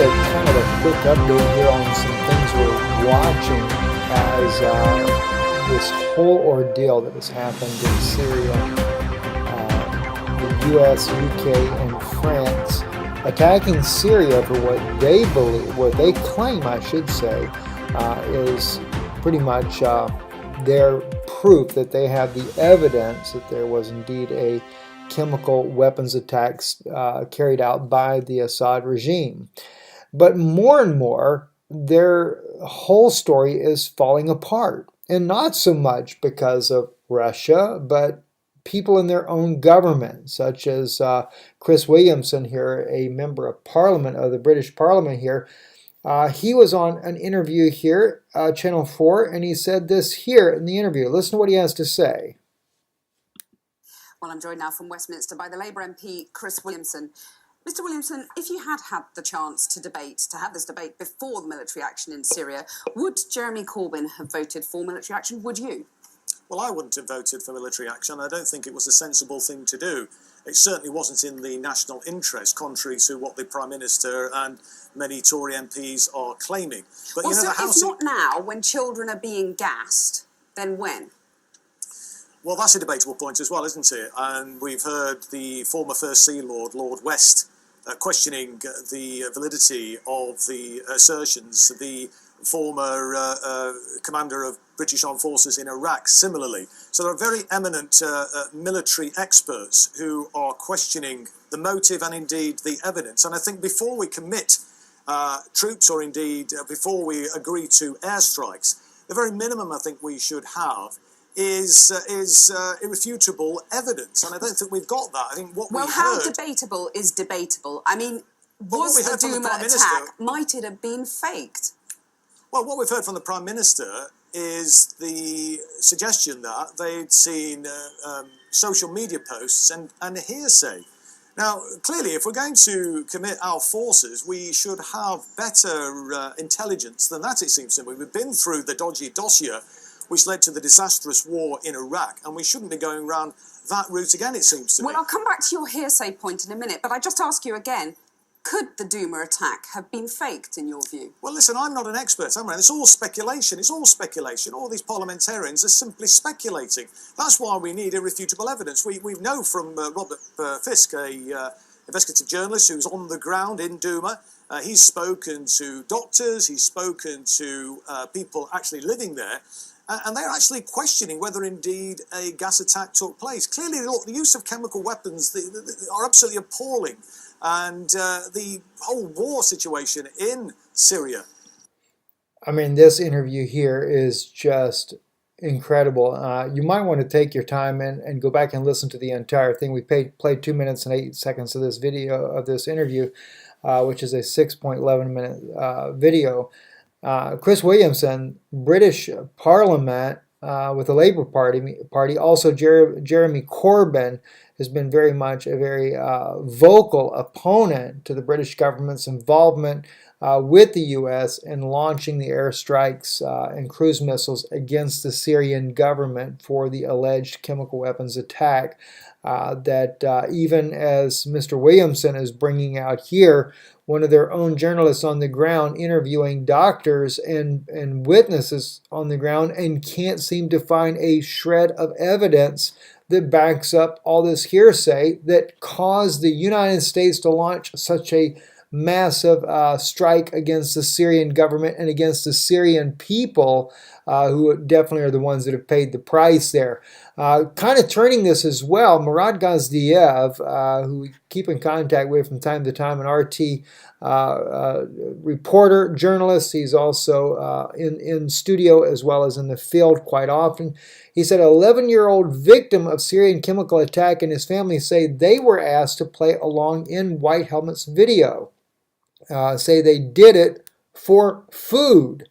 Kind of a quick update here on some things we're watching as this whole ordeal that has happened in Syria, the U.S., UK, and France attacking Syria for what they believe, what they claim, I should say, is pretty much their proof that they have the evidence that there was indeed a chemical weapons attacks carried out by the Assad regime. But more and more, their whole story is falling apart. And not so much because of Russia, but people in their own government, such as Chris Williamson here, a member of Parliament, of the British Parliament here. He was on an interview here, Channel 4, and he said this here in the interview. Listen to what he has to say. Well, I'm joined now from Westminster by the Labour MP, Chris Williamson. Mr. Williamson, if you had had the chance to have this debate before the military action in Syria, would Jeremy Corbyn have voted for military action? Would you? Well, I wouldn't have voted for military action. I don't think it was a sensible thing to do. It certainly wasn't in the national interest, contrary to what the Prime Minister and many Tory MPs are claiming. But well, you know, so if not now, when children are being gassed, then when? Well, that's a debatable point as well, isn't it? And we've heard the former First Sea Lord, Lord West, questioning the validity of the assertions. The former commander of British Armed Forces in Iraq, similarly. So there are very eminent military experts who are questioning the motive and indeed the evidence. And I think before we commit troops, or indeed before we agree to airstrikes, the very minimum I think we should have is irrefutable evidence, and I don't think we've got that. I think what well, we how heard, debatable is debatable? I mean, was the Duma attack, might it have been faked? Well, what we've heard from the Prime Minister is the suggestion that they'd seen social media posts and hearsay. Now, clearly, if we're going to commit our forces, we should have better intelligence than that, it seems to me. We've been through the dodgy dossier which led to the disastrous war in Iraq, and we shouldn't be going around that route again, it seems to me. Well, I'll come back to your hearsay point in a minute, but I just ask you again, could the Duma attack have been faked, in your view? Well, listen, I'm not an expert, am I? It's all speculation. It's all speculation. All these parliamentarians are simply speculating. That's why we need irrefutable evidence. We know from Robert Fisk, a investigative journalist who's on the ground in Duma. He's spoken to doctors, he's spoken to people actually living there, and they're actually questioning whether indeed a gas attack took place. Clearly, look, the use of chemical weapons are absolutely appalling. And the whole war situation in Syria. I mean, this interview here is just incredible. You might want to take your time and go back and listen to the entire thing. We played 2 minutes and 8 seconds of this video, of this interview, which is a 6.11 minute video. Chris Williamson, British Parliament with the Labour Party, also Jeremy Corbyn has been very much a very vocal opponent to the British government's involvement with the U.S. in launching the airstrikes and cruise missiles against the Syrian government for the alleged chemical weapons attack. That even as Mr. Williamson is bringing out here, one of their own journalists on the ground interviewing doctors and witnesses on the ground and can't seem to find a shred of evidence that backs up all this hearsay that caused the United States to launch such a massive strike against the Syrian government and against the Syrian people, who definitely are the ones that have paid the price there. Kind of turning this as well, Murad Gazdiev, who we keep in contact with from time to time, an RT reporter, journalist. He's also in studio as well as in the field quite often. He said an 11-year-old victim of Syrian chemical attack and his family say they were asked to play along in White Helmet's video. Say they did it for food.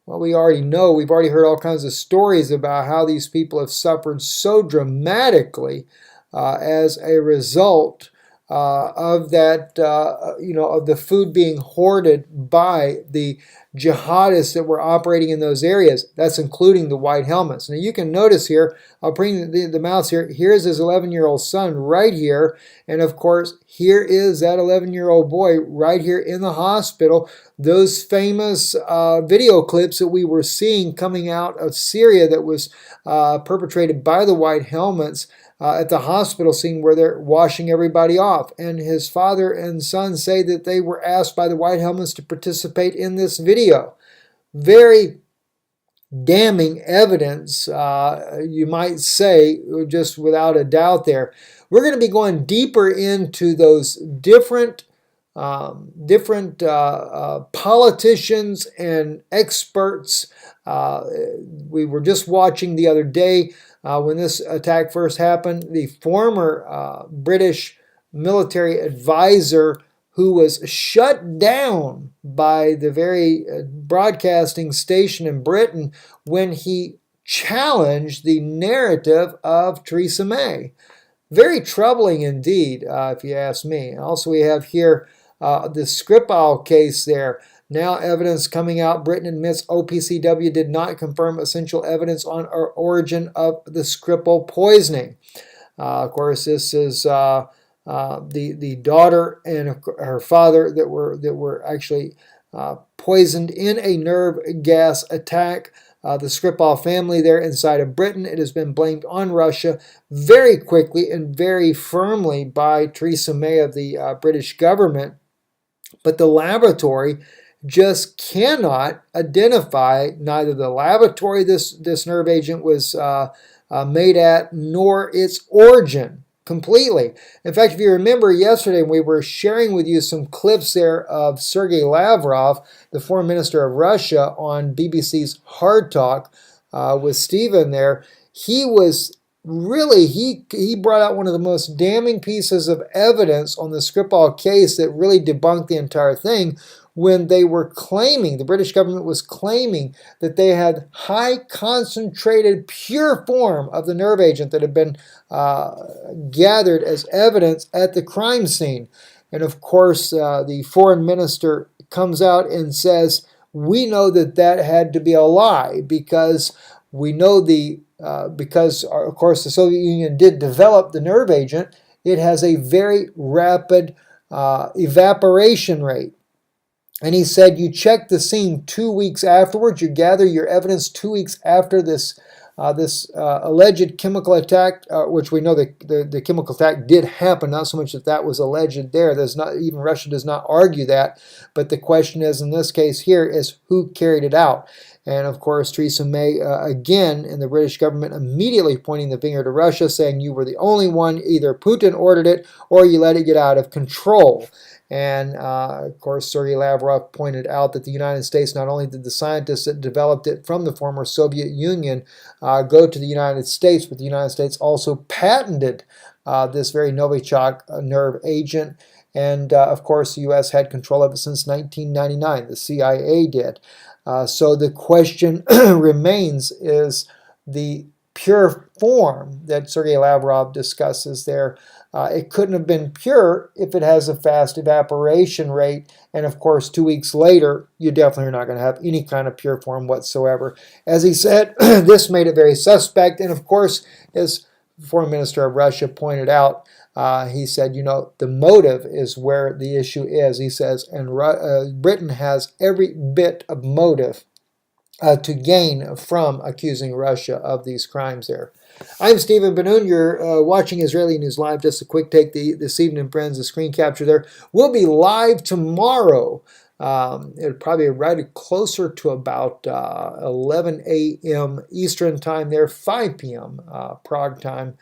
Well, we already know, we've already heard all kinds of stories about how these people have suffered so dramatically as a result of that, of the food being hoarded by the jihadists that were operating in those areas. That's including the White Helmets. Now you can notice here, I'll bring the mouse here. Here's his 11-year-old son right here. And of course, here is that 11-year-old boy right here in the hospital. Those famous video clips that we were seeing coming out of Syria that was perpetrated by the White Helmets at the hospital scene where they're washing everybody off. And his father and son say that they were asked by the White Helmets to participate in this video. Very damning evidence, you might say, just without a doubt there. We're going to be going deeper into those different politicians and experts. We were just watching the other day when this attack first happened, the former British military advisor who was shut down by the very broadcasting station in Britain when he challenged the narrative of Theresa May. Very troubling indeed, if you ask me. Also, we have here the Skripal case there. Now evidence coming out. Britain admits OPCW did not confirm essential evidence on our origin of the Skripal poisoning. Of course, this is the daughter and her father that were actually poisoned in a nerve gas attack. The Skripal family there inside of Britain. It has been blamed on Russia very quickly and very firmly by Theresa May of the British government. But the laboratory just cannot identify neither the laboratory this nerve agent was made at nor its origin completely. In fact, if you remember yesterday, we were sharing with you some clips there of Sergei Lavrov, the foreign minister of Russia, on BBC's Hard Talk with Stephen there. He was really, he brought out one of the most damning pieces of evidence on the Skripal case that really debunked the entire thing, when they were claiming, the British government was claiming that they had high concentrated pure form of the nerve agent that had been gathered as evidence at the crime scene. And of course, the foreign minister comes out and says, we know that that had to be a lie because we know because of course the Soviet Union did develop the nerve agent. It has a very rapid evaporation rate. And he said, you check the scene 2 weeks afterwards, you gather your evidence 2 weeks after this alleged chemical attack, which we know the chemical attack did happen, not so much that that was alleged there. There's not, even Russia does not argue that. But the question is, in this case here, is who carried it out? And of course, Theresa May, again, and the British government immediately pointing the finger to Russia, saying you were the only one, either Putin ordered it or you let it get out of control. And, of course, Sergei Lavrov pointed out that the United States, not only did the scientists that developed it from the former Soviet Union go to the United States, but the United States also patented this very Novichok nerve agent. And, of course, the U.S. had control of it since 1999. The CIA did. So the question remains, is the pure form that Sergei Lavrov discusses there, it couldn't have been pure if it has a fast evaporation rate. And of course, 2 weeks later, you definitely are not going to have any kind of pure form whatsoever. As he said, this made it very suspect. And of course, as foreign minister of Russia pointed out, he said, you know, the motive is where the issue is. He says, and Britain has every bit of motive to gain from accusing Russia of these crimes there. I'm Stephen Ben-Nun. You're watching Israeli News Live. Just a quick take this evening, friends, the screen capture there. We'll be live tomorrow It'll probably be right closer to about 11 a.m. Eastern time there, 5 p.m. Prague time.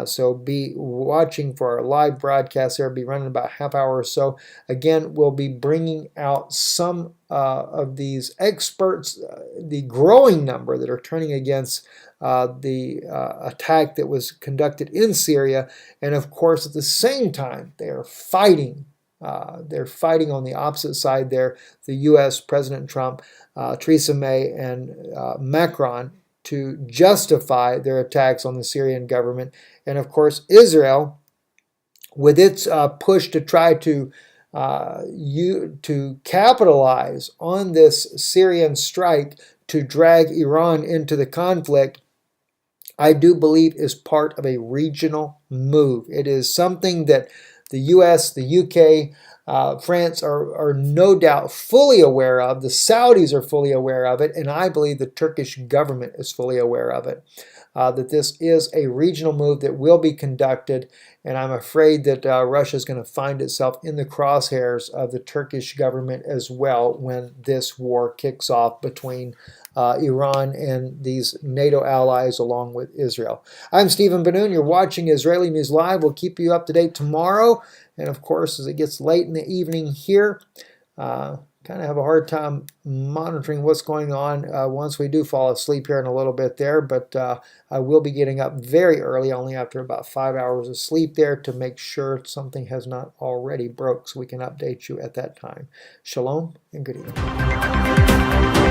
So be watching for our live broadcast there. Be running about a half hour or so. Again, we'll be bringing out some of these experts, the growing number that are turning against the attack that was conducted in Syria. And of course, at the same time, they are fighting. They're fighting on the opposite side there. The U.S. President Trump, Theresa May, and Macron to justify their attacks on the Syrian government. And of course, Israel, with its push to try to capitalize on this Syrian strike to drag Iran into the conflict, I do believe is part of a regional move. It is something that the U.S., the U.K., France are no doubt fully aware of. The Saudis are fully aware of it, and I believe the Turkish government is fully aware of it. That this is a regional move that will be conducted, and I'm afraid that Russia is going to find itself in the crosshairs of the Turkish government as well when this war kicks off between Iran and these NATO allies along with Israel. I'm Stephen Ben-Nun. You're watching Israeli News Live. We'll keep you up to date tomorrow. And of course, as it gets late in the evening here, kind of have a hard time monitoring what's going on once we do fall asleep here in a little bit there. But I will be getting up very early, only after about 5 hours of sleep there, to make sure something has not already broke so we can update you at that time. Shalom and good evening.